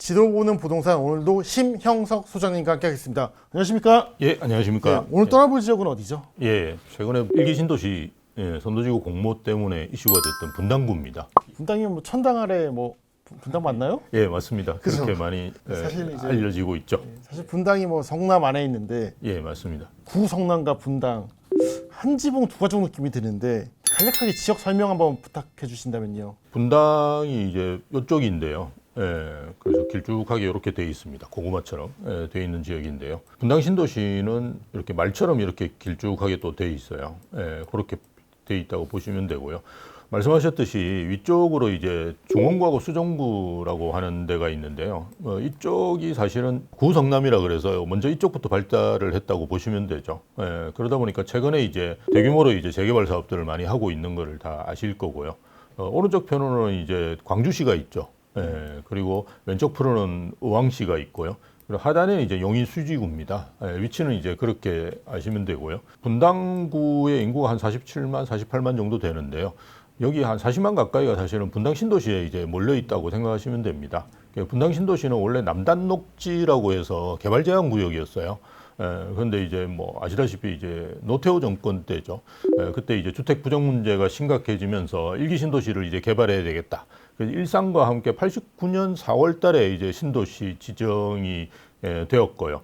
지도 보는 부동산 오늘도 심형석 소장님과 함께하겠습니다. 안녕하십니까? 예, 안녕하십니까? 네, 오늘 떠나볼 지역은 어디죠? 예, 최근에 일기 신도시 선도지구 공모 때문에 이슈가 됐던 분당구입니다. 분당이면 뭐 천당 아래 뭐 분당 맞나요? 예, 맞습니다. 그죠? 그렇게 많이 사실 이제- 알려지고 있죠. 사실 분당이 뭐 성남 안에 있는데 예, 맞습니다. 구성남과 분당 한 지붕 두 가족 느낌이 드는데 간략하게 지역 설명 한번 부탁해 주신다면요. 분당이 이제 이쪽인데요. 예, 그래서 길쭉하게 이렇게 돼 있습니다. 고구마처럼 돼 있는 지역인데요. 분당 신도시는 이렇게 말처럼 이렇게 길쭉하게 또 돼 있어요. 예, 그렇게 돼 있다고 보시면 되고요. 말씀하셨듯이 위쪽으로 이제 중원구하고 수정구라고 하는 데가 있는데요. 이쪽이 사실은 구성남이라 그래서 먼저 이쪽부터 발달을 했다고 보시면 되죠. 예, 그러다 보니까 최근에 이제 대규모로 이제 재개발 사업들을 많이 하고 있는 거를 다 아실 거고요. 오른쪽 편으로는 이제 광주시가 있죠. 예, 그리고 왼쪽 편으로는 의왕시가 있고요. 그리고 하단에 이제 용인 수지구입니다. 예, 위치는 이제 그렇게 아시면 되고요. 분당구의 인구가 한 47만, 48만 정도 되는데요. 여기 한 40만 가까이가 사실은 분당 신도시에 이제 몰려 있다고 생각하시면 됩니다. 분당 신도시는 원래 남단 녹지라고 해서 개발 제한 구역이었어요. 그런데 이제 뭐 아시다시피 이제 노태우 정권 때죠. 그때 이제 주택 부정 문제가 심각해지면서 일기 신도시를 이제 개발해야 되겠다. 그래서 일상과 함께 89년 4월 달에 이제 신도시 지정이 되었고요.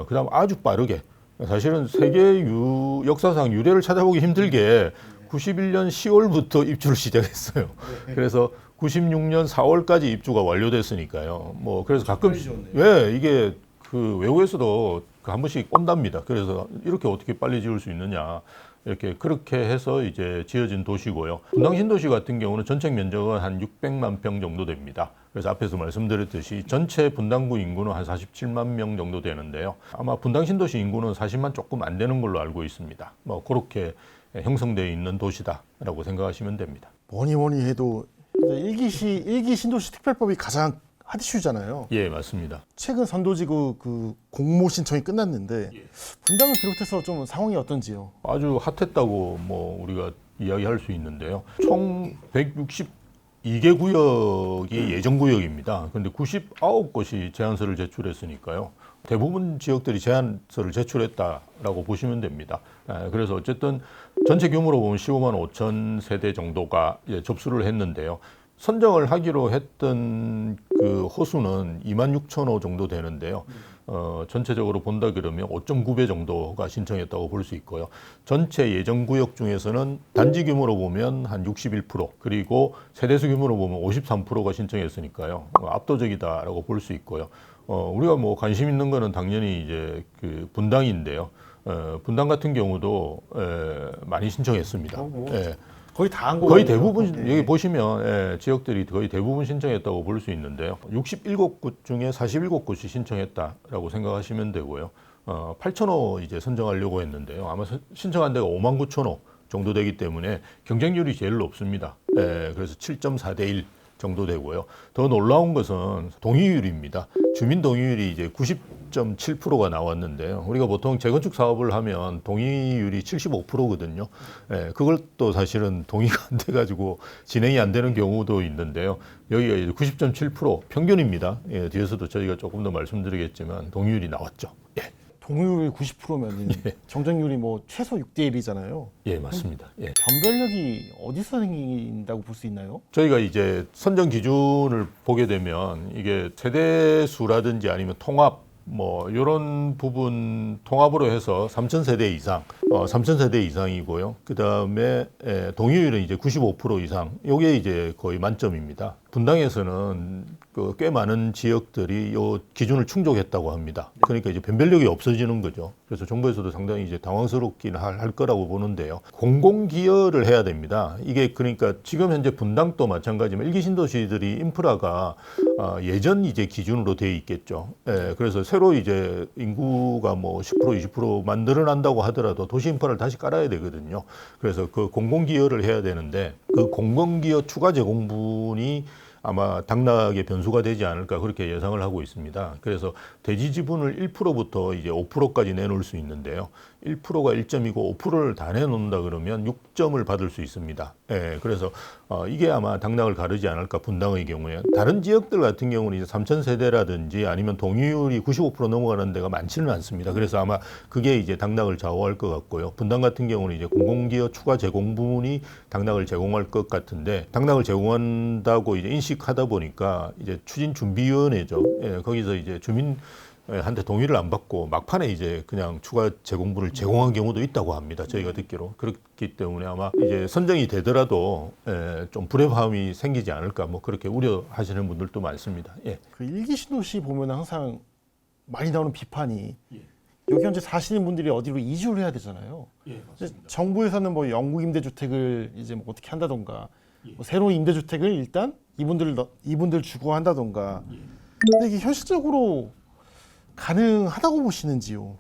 그다음 아주 빠르게 사실은 세계 역사상 유례를 찾아보기 힘들게 91년 10월부터 입주를 시작했어요. 그래서 96년 4월까지 입주가 완료됐으니까요. 뭐 그래서 가끔 왜 이게 그 외국에서도 한 번씩 온답니다. 그래서 이렇게 어떻게 빨리 지을 수 있느냐. 이렇게 그렇게 해서 이제 지어진 도시고요. 분당 신도시 같은 경우는 전체 면적은 한 600만 평 정도 됩니다. 그래서 앞에서 말씀드렸듯이 전체 분당구 인구는 한 47만 명 정도 되는데요. 아마 분당 신도시 인구는 40만 조금 안 되는 걸로 알고 있습니다. 뭐 그렇게 형성되어 있는 도시다라고 생각하시면 됩니다. 뭐니 해도 일기 신도시 특별법이 가장 핫 이슈잖아요. 예, 맞습니다. 최근 선도지구 그 공모 신청이 끝났는데 분당을 비롯해서 좀 상황이 어떤지요? 아주 핫했다고 뭐 우리가 이야기할 수 있는데요. 총 162개 구역이 예정 구역입니다. 그런데 99곳이 제안서를 제출했으니까요. 대부분 지역들이 제안서를 제출했다라고 보시면 됩니다. 그래서 어쨌든 전체 규모로 보면 15만 5천 세대 정도가 접수를 했는데요. 선정을 하기로 했던 그 호수는 2만 6천 호 정도 되는데요. 전체적으로 본다 그러면 5.9배 정도가 신청했다고 볼 수 있고요. 전체 예정구역 중에서는 단지 규모로 보면 한 61%, 그리고 세대수 규모로 보면 53%가 신청했으니까요. 압도적이다라고 볼 수 있고요. 우리가 뭐 관심 있는 거는 당연히 이제 그 분당인데요. 분당 같은 경우도 많이 신청했습니다. 예. 거의 다 한 거. 거의 대부분 여기 보시면 지역들이 거의 대부분 신청했다고 볼 수 있는데요. 67곳 중에 47곳이 신청했다라고 생각하시면 되고요. 8,000호 이제 선정하려고 했는데요. 아마 신청한 데가 5만 9,000호 정도 되기 때문에 경쟁률이 제일 높습니다. 그래서 7.4대 1 정도 되고요. 더 놀라운 것은 동의율입니다. 주민 동의율이 이제 90.7%가 나왔는데요. 우리가 보통 재건축 사업을 하면 동의율이 75%거든요. 그걸 또 사실은 동의가 안 돼가지고 진행이 안 되는 경우도 있는데요. 여기가 이제 90.7% 평균입니다. 뒤에서도 저희가 조금 더 말씀드리겠지만 동의율이 나왔죠. 동의율이 90%면 경쟁률이 뭐 최소 6대 1이잖아요. 예, 맞습니다. 예. 변별력이 어디서 생긴다고 볼 수 있나요? 저희가 이제 선정 기준을 보게 되면 이게 세대수라든지 아니면 통합 뭐 이런 부분 통합으로 해서 3,000세대 이상, 3,000세대 이상이고요. 그 다음에 동의율은 이제 95% 이상. 이게 이제 거의 만점입니다. 분당에서는 꽤 많은 지역들이 이 기준을 충족했다고 합니다. 그러니까 이제 변별력이 없어지는 거죠. 그래서 정부에서도 상당히 이제 당황스럽긴 할 거라고 보는데요. 공공기여를 해야 됩니다. 이게 그러니까 지금 현재 분당도 마찬가지지만 일기 신도시들이 인프라가 예전 이제 기준으로 돼 있겠죠. 그래서 새로 이제 인구가 뭐 10% 20% 만들어난다고 하더라도 도시 인프라를 다시 깔아야 되거든요. 그래서 그 공공기여를 해야 되는데 그 공공기여 추가 제공분이 아마 당락의 변수가 되지 않을까 그렇게 예상을 하고 있습니다. 그래서 대지 지분을 1%부터 이제 5%까지 내놓을 수 있는데요. 1%가 1점이고 5%를 다 내놓는다 그러면 6점을 받을 수 있습니다. 그래서 이게 아마 당락을 가르지 않을까, 분당의 경우에. 다른 지역들 같은 경우는 이제 3,000세대라든지 아니면 동의율이 95% 넘어가는 데가 많지는 않습니다. 그래서 아마 그게 이제 당락을 좌우할 것 같고요. 분당 같은 경우는 이제 공공기여 추가 제공 부분이 당락을 제공할 것 같은데, 당락을 제공한다고 이제 인식하다 보니까 이제 추진준비위원회죠. 예, 거기서 이제 주민 한테 동의를 안 받고 막판에 이제 그냥 추가 제공부를 제공한 경우도 있다고 합니다. 저희가 듣기로. 그렇기 때문에 아마 이제 선정이 되더라도 좀 불협화음이 생기지 않을까, 뭐 그렇게 우려하시는 분들도 많습니다. 예. 그 일기 신도시 보면 항상 많이 나오는 비판이 여기 현재 사시는 분들이 어디로 이주를 해야 되잖아요. 근데 정부에서는 뭐 영구 임대주택을 이제 뭐 어떻게 한다던가, 뭐 새로운 임대주택을 일단 이분들 주고 한다던가. 근데 이게 현실적으로 가능하다고 보시는지요?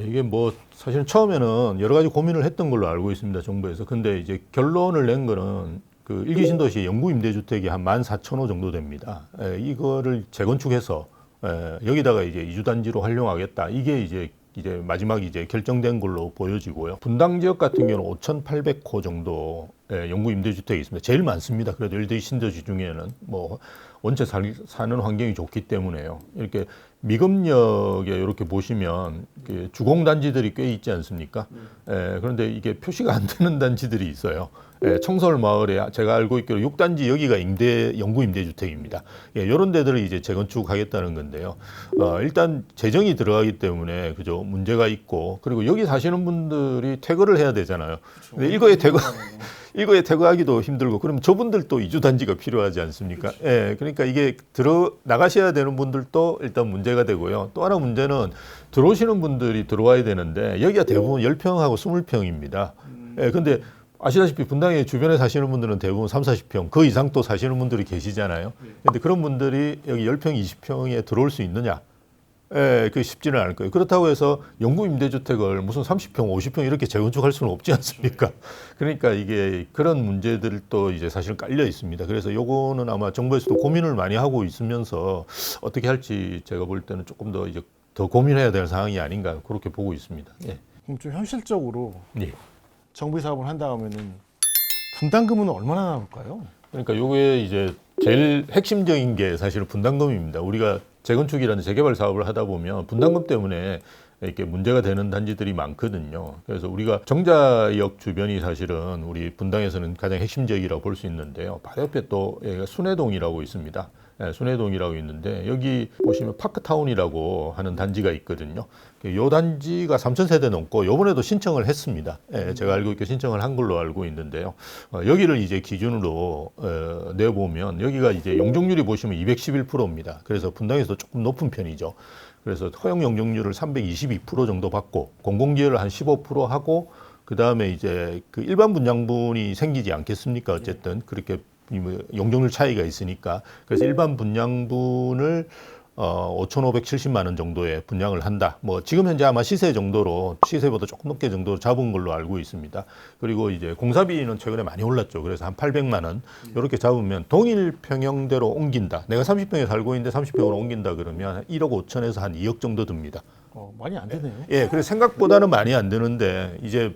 이게 뭐 사실 처음에는 여러 가지 고민을 했던 걸로 알고 있습니다, 정부에서. 근데 이제 결론을 낸 거는 그 일기 신도시 영구 임대주택이 한 14,000호 정도 됩니다. 이거를 재건축해서 여기다가 이제 이주단지로 활용하겠다. 이게 이제 마지막 이제 결정된 걸로 보여지고요. 분당 지역 같은 경우는 5,800호 정도 영구 임대주택이 있습니다. 제일 많습니다. 그래도 일대 신도시 중에는 뭐 원체 사는 환경이 좋기 때문에요. 이렇게 미금역에 이렇게 보시면 주공 단지들이 꽤 있지 않습니까? 그런데 이게 표시가 안 되는 단지들이 있어요. 청솔 마을에 제가 알고 있기로 6단지 여기가 영구 임대주택입니다. 이런 데들을 이제 재건축하겠다는 건데요. 일단 재정이 들어가기 때문에 그죠, 문제가 있고, 그리고 여기 사시는 분들이 퇴거를 해야 되잖아요. 근데 일거에 퇴거하기도 힘들고, 그러면 저분들도 이주단지가 필요하지 않습니까? 예, 그러니까 이게 나가셔야 되는 분들도 일단 문제가 되고요. 또 하나 문제는 들어오시는 분들이 들어와야 되는데 여기가 대부분 10평하고 20평입니다. 예, 근데 아시다시피 분당에 주변에 사시는 분들은 대부분 3, 40평, 그 이상 또 사시는 분들이 계시잖아요. 근데 그런 분들이 여기 10평, 20평에 들어올 수 있느냐? 그게 쉽지는 않을 거예요. 그렇다고 해서 영구 임대주택을 무슨 30평, 50평 이렇게 재건축할 수는 없지 않습니까? 그러니까 이게 그런 문제들도 이제 사실 깔려 있습니다. 그래서 요거는 아마 정부에서도 고민을 많이 하고 있으면서 어떻게 할지 제가 볼 때는 조금 더 이제 더 고민해야 될 상황이 아닌가, 그렇게 보고 있습니다. 예. 그럼 좀 현실적으로 예. 정비 사업을 한다면은 분담금은 얼마나 나올까요? 그러니까 요게 이제 제일 핵심적인 게 사실은 분담금입니다. 우리가 재건축이라는 재개발 사업을 하다 보면 분담금 때문에 이렇게 문제가 되는 단지들이 많거든요. 그래서 우리가 정자역 주변이 사실은 우리 분당에서는 가장 핵심적이라고 볼 수 있는데요. 바로 옆에 또 여기가 순회동이라고 있습니다. 순회동이라고 있는데 여기 보시면 파크타운이라고 하는 단지가 있거든요. 이 단지가 3,000세대 넘고 요번에도 신청을 했습니다. 제가 알고 있게 신청을 한 걸로 알고 있는데요. 여기를 이제 기준으로 내보면 여기가 이제 용적률이 보시면 211%입니다. 그래서 분당에서 조금 높은 편이죠. 그래서 허용 용적률을 322% 정도 받고 공공기여를 한 15% 하고, 그 다음에 이제 그 일반 분양분이 생기지 않겠습니까? 어쨌든 그렇게 용적률 차이가 있으니까. 그래서 일반 분양분을 5,570만 원 정도의 분양을 한다. 뭐 지금 현재 아마 시세보다 조금 높게 정도로 잡은 걸로 알고 있습니다. 그리고 이제 공사비는 최근에 많이 올랐죠. 그래서 한 800만 원 이렇게 잡으면 동일 평형대로 옮긴다. 내가 30평에 살고 있는데 30평으로 옮긴다 그러면 1억 5천에서 한 2억 정도 듭니다. 많이 안 되네요. 예, 그래서 생각보다는 많이 안 드는데 이제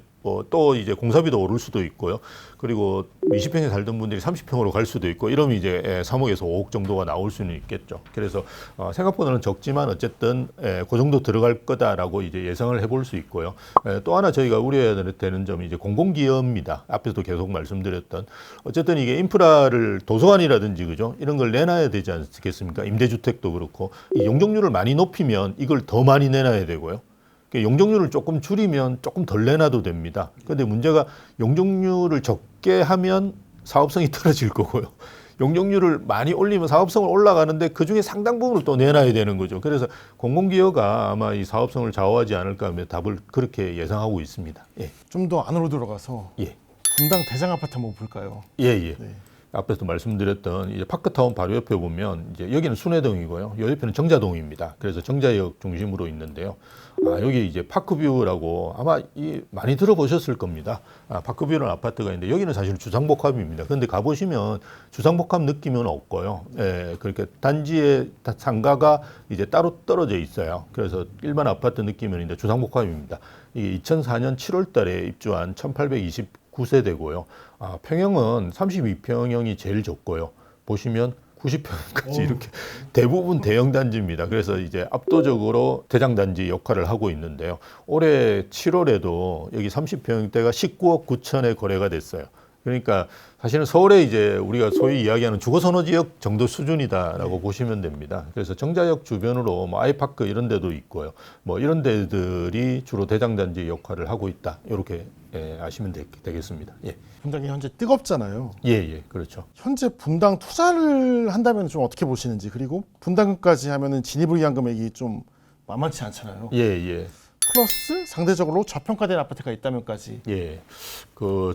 또 이제 공사비도 오를 수도 있고요. 그리고 20평에 살던 분들이 30평으로 갈 수도 있고, 이러면 이제 3억에서 5억 정도가 나올 수는 있겠죠. 그래서 생각보다는 적지만 어쨌든 그 정도 들어갈 거다라고 이제 예상을 해볼 수 있고요. 또 하나 저희가 우려해야 되는 점이 이제 공공기여입니다. 앞에서도 계속 말씀드렸던, 어쨌든 이게 인프라를 도서관이라든지 그죠, 이런 걸 내놔야 되지 않겠습니까? 임대주택도 그렇고, 이 용적률을 많이 높이면 이걸 더 많이 내놔야 되고요. 용적률을 조금 줄이면 조금 덜 내놔도 됩니다. 그런데 문제가 용적률을 적게 하면 사업성이 떨어질 거고요. 용적률을 많이 올리면 사업성은 올라가는데 그중에 상당 부분을 또 내놔야 되는 거죠. 그래서 공공기여가 아마 이 사업성을 좌우하지 않을까 하며 답을 그렇게 예상하고 있습니다. 예. 좀 더 안으로 들어가서 분당 대장 아파트 한번 볼까요? 예. 앞에서 말씀드렸던 이제 파크타운 바로 옆에 보면 이제 여기는 순회동이고요. 요 옆에는 정자동입니다. 그래서 정자역 중심으로 있는데요. 여기 이제 파크뷰라고 아마 많이 들어보셨을 겁니다. 파크뷰라는 아파트가 있는데 여기는 사실 주상복합입니다. 그런데 가보시면 주상복합 느낌은 없고요. 그렇게 단지의 상가가 이제 따로 떨어져 있어요. 그래서 일반 아파트 느낌은 이제 주상복합입니다. 이게 2004년 7월 달에 입주한 1829 29세대고요. 평형은 32평형이 제일 적고요. 보시면 90평까지 이렇게 대부분 대형 단지입니다. 그래서 이제 압도적으로 대장 단지 역할을 하고 있는데요. 올해 7월에도 여기 30평대가 19억 9천에 거래가 됐어요. 그러니까 사실은 서울에 이제 우리가 소위 이야기하는 주거선호 지역 정도 수준이다라고 보시면 됩니다. 그래서 정자역 주변으로 뭐 아이파크 이런 데도 있고요. 뭐 이런 데들이 주로 대장단지 역할을 하고 있다. 이렇게 아시면 되겠습니다. 예. 분당이 현재 뜨겁잖아요. 예, 그렇죠. 현재 분당 투자를 한다면 좀 어떻게 보시는지, 그리고 분당까지 하면은 진입을 위한 금액이 좀 만만치 않잖아요. 예. 플러스 상대적으로 저평가된 아파트가 있다면까지. 예.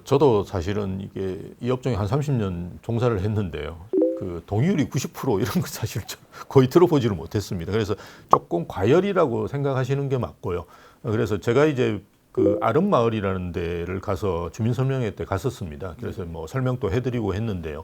저도 사실은 이게 이 업종에 한 30년 종사를 했는데요. 그 동의율이 90% 이런 거 사실 거의 들어보지를 못했습니다. 그래서 조금 과열이라고 생각하시는 게 맞고요. 그래서 제가 이제 그 아름마을이라는 데를 가서 주민 설명회 때 갔었습니다. 그래서 뭐 설명도 해드리고 했는데요.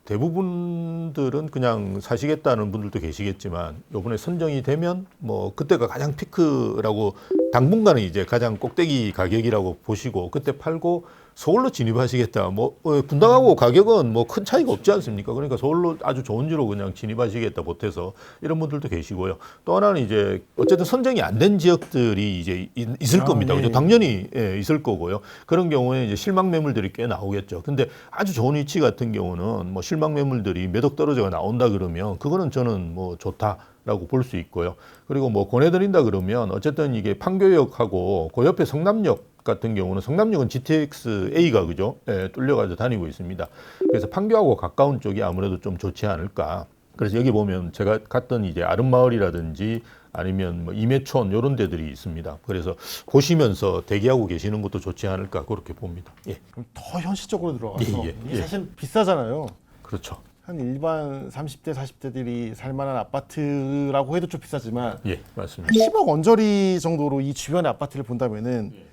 대부분들은 그냥 사시겠다는 분들도 계시겠지만 이번에 선정이 되면 뭐 그때가 가장 피크라고 당분간은 이제 가장 꼭대기 가격이라고 보시고 그때 팔고 서울로 진입하시겠다. 뭐 분당하고 가격은 뭐 큰 차이가 없지 않습니까? 그러니까 서울로 아주 좋은 지로 그냥 진입하시겠다 보태서 이런 분들도 계시고요. 또 하나는 이제 어쨌든 선정이 안 된 지역들이 이제 있을 겁니다. 그죠? 당연히 있을 거고요. 그런 경우에 이제 실망 매물들이 꽤 나오겠죠. 근데 아주 좋은 위치 같은 경우는 뭐 실망 매물들이 몇 억 떨어져가 나온다 그러면 그거는 저는 뭐 좋다라고 볼 수 있고요. 그리고 뭐 권해드린다 그러면 어쨌든 이게 판교역하고 그 옆에 성남역 같은 경우는 성남역은 GTX-A가 그죠? 뚫려가지고 다니고 있습니다. 그래서 판교하고 가까운 쪽이 아무래도 좀 좋지 않을까. 그래서 여기 보면 제가 갔던 이제 아름마을이라든지 아니면 뭐 임해촌 이런 데들이 있습니다. 그래서 보시면서 대기하고 계시는 것도 좋지 않을까 그렇게 봅니다. 예. 그럼 더 현실적으로 들어가서 예. 이게 사실 비싸잖아요. 그렇죠. 한 일반 30대, 40대들이 살만한 아파트라고 해도 좀 비싸지만 예, 한 맞습니다. 10억 언저리 정도로 이 주변의 아파트를 본다면은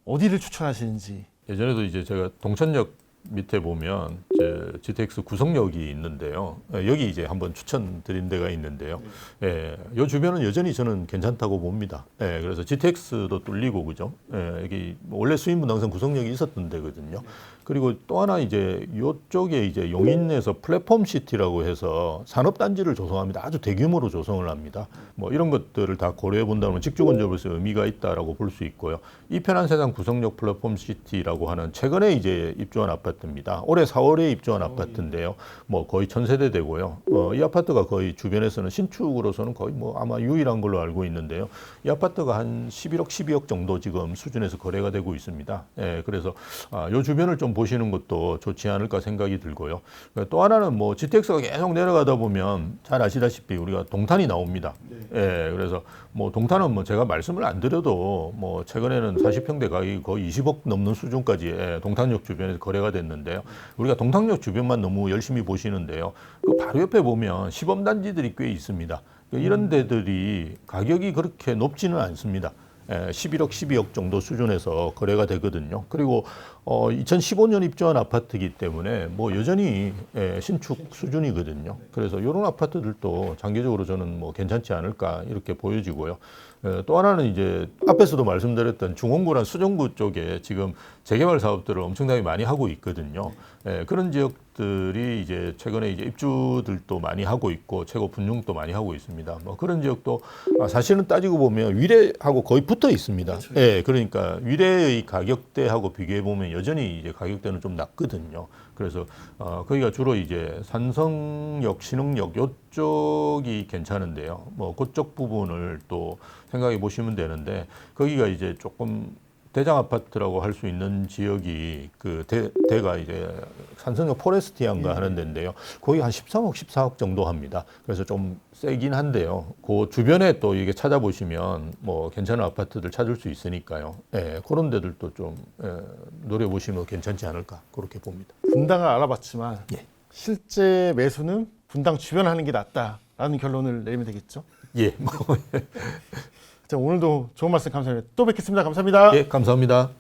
어디를 추천하시는지. 예전에도 이제 제가 동천역 밑에 보면 이제 GTX 구성역이 있는데요. 여기 이제 한번 추천드린 데가 있는데요. 이 주변은 여전히 저는 괜찮다고 봅니다. 그래서 GTX도 뚫리고 그죠. 여기 원래 수인분당선 구성역이 있었던 데거든요. 그리고 또 하나 이제 이쪽에 이제 용인에서 플랫폼 시티라고 해서 산업단지를 조성합니다. 아주 대규모로 조성을 합니다. 뭐 이런 것들을 다 고려해 본다면 직주건설로서 의미가 있다라고 볼 수 있고요. 이 편한 세상 구성역 플랫폼 시티라고 하는 최근에 이제 입주한 아파트입니다. 올해 4월에 입주한 아파트인데요. 뭐 거의 1000세대 되고요. 이 아파트가 거의 주변에서는 신축으로서는 거의 뭐 아마 유일한 걸로 알고 있는데요. 이 아파트가 한 11억, 12억 정도 지금 수준에서 거래가 되고 있습니다. 그래서 이 주변을 좀 보시는 것도 좋지 않을까 생각이 들고요. 또 하나는 뭐 GTX가 계속 내려가다 보면 잘 아시다시피 우리가 동탄이 나옵니다. 그래서 뭐 동탄은 뭐 제가 말씀을 안 드려도 뭐 최근에는 40평대 가격이 거의 20억 넘는 수준까지 동탄역 주변에서 거래가 됐는데요. 우리가 동탄역 주변만 너무 열심히 보시는데요. 그 바로 옆에 보면 시범단지들이 꽤 있습니다. 이런 데들이 가격이 그렇게 높지는 않습니다. 11억, 12억 정도 수준에서 거래가 되거든요. 그리고 2015년 입주한 아파트이기 때문에 뭐 여전히 신축 수준이거든요. 그래서 이런 아파트들도 장기적으로 저는 뭐 괜찮지 않을까 이렇게 보여지고요. 또 하나는 이제 앞에서도 말씀드렸던 중원구랑 수정구 쪽에 지금 재개발 사업들을 엄청나게 많이 하고 있거든요. 그런 지역들이 이제 최근에 이제 입주들도 많이 하고 있고 최고 분양도 많이 하고 있습니다. 뭐 그런 지역도 사실은 따지고 보면 위례하고 거의 붙어 있습니다. 그러니까 위례의 가격대하고 비교해 보면 여전히 이제 가격대는 좀 낮거든요. 그래서 거기가 주로 이제 산성역, 신흥역 이쪽이 괜찮은데요. 뭐 그쪽 부분을 또 생각해 보시면 되는데 거기가 이제 조금 대장 아파트라고 할 수 있는 지역이 그 대가 이제 산성역 포레스티안가 하는 데인데요. 거기 한 13억, 14억 정도 합니다. 그래서 좀 세긴 한데요. 그 주변에 또 이게 찾아보시면 뭐 괜찮은 아파트들 찾을 수 있으니까요. 그런 데들도 좀 노려보시면 괜찮지 않을까 그렇게 봅니다. 분당을 알아봤지만 실제 매수는 분당 주변 하는 게 낫다라는 결론을 내리면 되겠죠? 자, 오늘도 좋은 말씀 감사합니다. 또 뵙겠습니다. 감사합니다. 감사합니다.